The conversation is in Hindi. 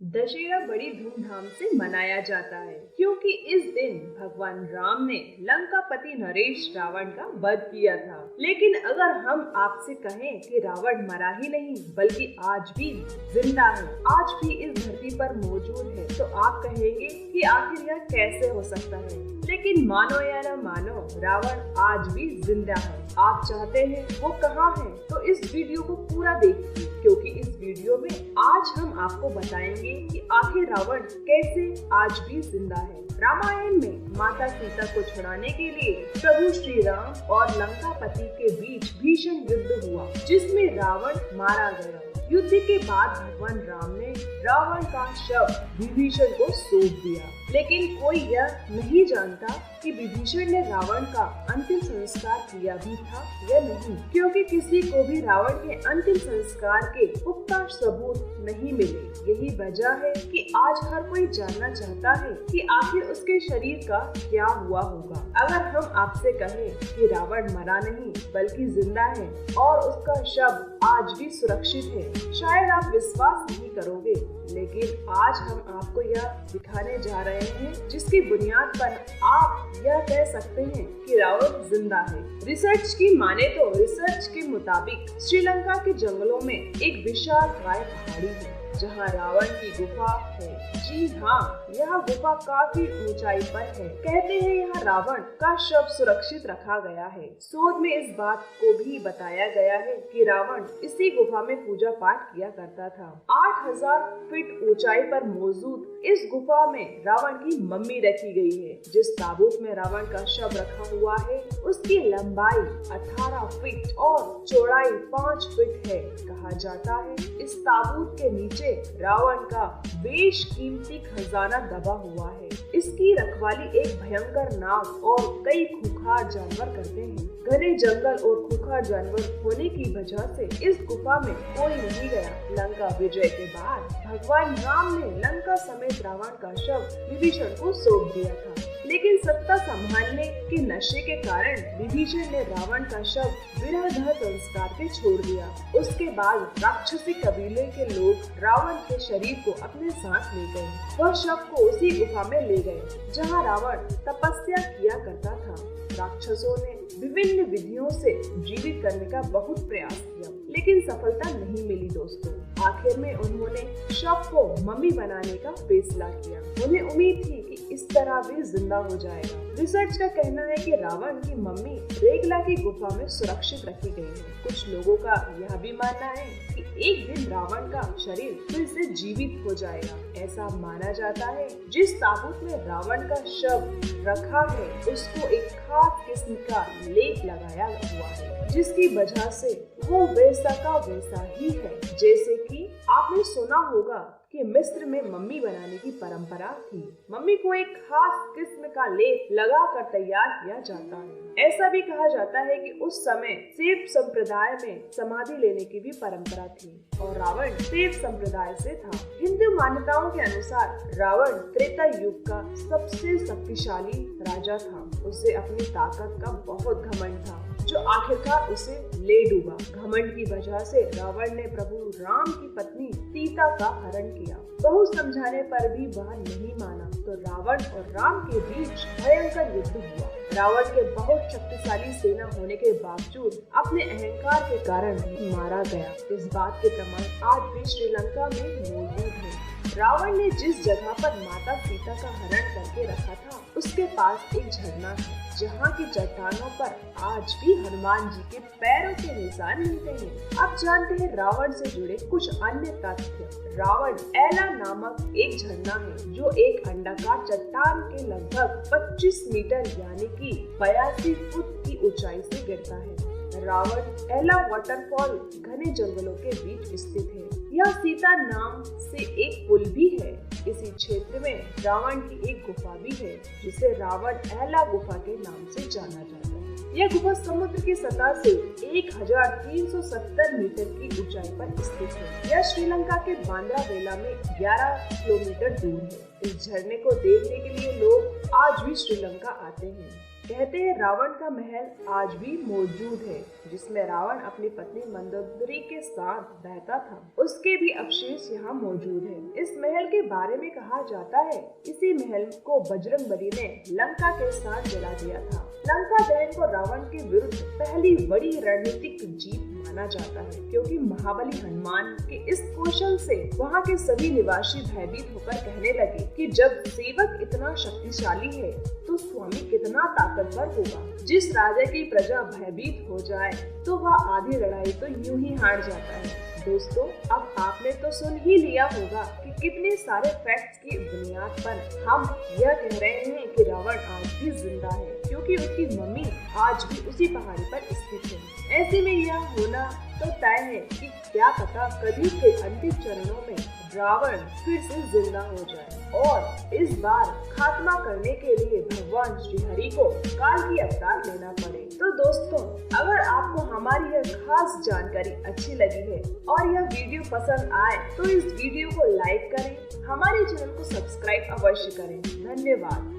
दशहरा बड़ी धूमधाम से मनाया जाता है क्योंकि इस दिन भगवान राम ने लंकापति नरेश रावण का वध किया था। लेकिन अगर हम आपसे कहें कि रावण मरा ही नहीं बल्कि आज भी जिंदा है, आज भी इस धरती पर मौजूद है, तो आप कहेंगे कि आखिर यह कैसे हो सकता है। लेकिन मानो या न मानो, रावण आज भी जिंदा है। आप चाहते हैं वो कहाँ है, तो इस वीडियो को पूरा देखिए क्योंकि इस वीडियो में आज हम आपको बताएंगे कि आखिर रावण कैसे आज भी जिंदा है। रामायण में माता सीता को छुड़ाने के लिए प्रभु श्री राम और लंकापति के बीच भीषण युद्ध हुआ, जिसमें रावण मारा गया। युद्ध के बाद भगवान राम ने रावण का शव विभीषण को सौंप दिया, लेकिन कोई यह नहीं जानता कि विभीषण ने रावण का अंतिम संस्कार किया भी था या नहीं, क्योंकि किसी को भी रावण के अंतिम संस्कार के पुख्ता सबूत नहीं मिले। यही वजह है कि आज हर कोई जानना चाहता है कि आखिर उसके शरीर का क्या हुआ होगा। अगर हम आपसे कहें कि रावण मरा नहीं बल्कि जिंदा है और उसका शव आज भी सुरक्षित है, शायद आप विश्वास नहीं करोगे, लेकिन आज हम आपको यह दिखाने जा रहे हैं जिसकी बुनियाद पर आप यह कह सकते हैं कि रावण जिंदा है। रिसर्च की माने तो रिसर्च के मुताबिक श्रीलंका के जंगलों में एक विशालकाय पहाड़ी है जहां रावण की गुफा है। जी हाँ, यह गुफा काफी ऊंचाई पर है। कहते हैं यहाँ रावण का शव सुरक्षित रखा गया है। शोध में इस बात को भी बताया गया है कि रावण इसी गुफा में पूजा पाठ किया करता था। 8000 फीट ऊंचाई पर मौजूद इस गुफा में रावण की मम्मी रखी गई है। जिस ताबूत में रावण का शव रखा हुआ है उसकी लंबाई 18 फीट और चौड़ाई 5 फीट है। कहा जाता है इस ताबूत के नीचे रावण का बेशकीमती खजाना दबा हुआ है। इसकी रखवाली एक भयंकर नाग और कई खूंखार जानवर करते हैं। घने जंगल और खूंखार जानवर होने की वजह से इस गुफा में कोई नहीं गया। लंका विजय के बाद भगवान राम ने लंका समेत रावण का शव विभीषण को सौंप दिया था, लेकिन सत्ता संभालने के नशे के कारण विभीषण ने रावण का शव बिना दाह संस्कार के छोड़ दिया। उसके बाद राक्षसी कबीले के लोग रावण के शरीर को अपने साथ ले गए। वह शव को उसी गुफा में ले गए जहां रावण तपस्या किया करता था। राक्षसों ने विभिन्न विधियों से जीवित करने का बहुत प्रयास किया, लेकिन सफलता नहीं मिली दोस्तों। आखिर में उन्होंने शव को मम्मी बनाने का फैसला किया। उन्हें उम्मीद थी कि इस तरह भी जिंदा हो जाएगा। रिसर्च का कहना है कि रावण की मम्मी रेगला की गुफा में सुरक्षित रखी गई है। कुछ लोगों का यह भी मानना है कि एक दिन रावण का शरीर फिर से जीवित हो जाएगा। ऐसा माना जाता है जिस ताबूत में रावण का शव रखा है उसको एक खास किस्म का लेप लगाया हुआ है, जिसकी वजह से वो वैसा का वैसा ही है जैसे कि आपने सुना होगा कि मिस्र में मम्मी बनाने की परंपरा थी। मम्मी को एक खास किस्म का लेप लगाकर तैयार किया जाता है। ऐसा भी कहा जाता है कि उस समय शैव संप्रदाय में समाधि लेने की भी परंपरा थी और रावण शैव संप्रदाय से था। हिंदू मान्यताओं के अनुसार रावण त्रेता युग का सबसे शक्तिशाली राजा था। उसे अपनी ताकत का बहुत घमंड था जो आखिरकार उसे ले डूबा। घमंड की वजह से रावण ने प्रभु राम की पत्नी सीता का हरण किया। बहुत समझाने पर भी वह नहीं माना तो रावण और राम के बीच भयंकर युद्ध हुआ। रावण के बहुत शक्तिशाली सेना होने के बावजूद अपने अहंकार के कारण मारा गया। इस बात के प्रमाण आज भी श्रीलंका में मौजूद है। रावण ने जिस जगह पर माता सीता का हरण करके रखा था उसके पास एक झरना है जहाँ की चट्टानों पर आज भी हनुमान जी के पैरों के निशान मिलते हैं। अब जानते हैं रावण से जुड़े कुछ अन्य तथ्य। रावण एला नामक एक झरना है जो एक अंडाकार चट्टान के लगभग 25 मीटर यानी कि 82 फुट की ऊंचाई से गिरता है। रावण एला वाटरफॉल घने जंगलों के बीच स्थित है। यह सीता नाम से एक पुल भी है। इसी क्षेत्र में रावण की एक गुफा भी है जिसे रावण एला गुफा के नाम से जाना जाता है। यह गुफा समुद्र की सतह से 1370 मीटर की ऊंचाई पर स्थित है। यह श्रीलंका के बांद्रावेला में 11 किलोमीटर दूर है। इस झरने को देखने के लिए लोग आज भी श्रीलंका आते हैं। कहते हैं रावण का महल आज भी मौजूद है, जिसमें रावण अपनी पत्नी मंदोदरी के साथ रहता था। उसके भी अवशेष यहाँ मौजूद है। इस महल के बारे में कहा जाता है, इसी महल को बजरंगबली ने लंका के साथ जला दिया था। लंका दहन को रावण के विरुद्ध पहली बड़ी रणनीतिक जीत माना जाता है, क्योंकि महाबली हनुमान के इस कौशल से वहाँ के सभी निवासी भयभीत होकर कहने लगे कि जब सेवक इतना शक्तिशाली है तो स्वामी कितना ताकतवर होगा। जिस राजा की प्रजा भयभीत हो जाए तो वह आधी लड़ाई तो यूं ही हार जाता है। दोस्तों, अब आपने तो सुन ही लिया होगा कि कितने सारे फैक्ट्स की बुनियाद पर हम यह कह रहे हैं कि रावण आज भी जिंदा है, क्योंकि उसकी मम्मी आज भी उसी पहाड़ी पर स्थित है। ऐसे में यह होना तो तय है कि क्या पता कभी के अंतिम चरणों में रावण फिर से जिंदा हो जाए और इस बार खात्मा करने के लिए भगवान श्री हरि को काल की अवतार लेना पड़े। तो दोस्तों, अगर आपको हमारी यह खास जानकारी अच्छी लगी है और यह वीडियो पसंद आए तो इस वीडियो को लाइक करें, हमारे चैनल को सब्सक्राइब अवश्य करें। धन्यवाद।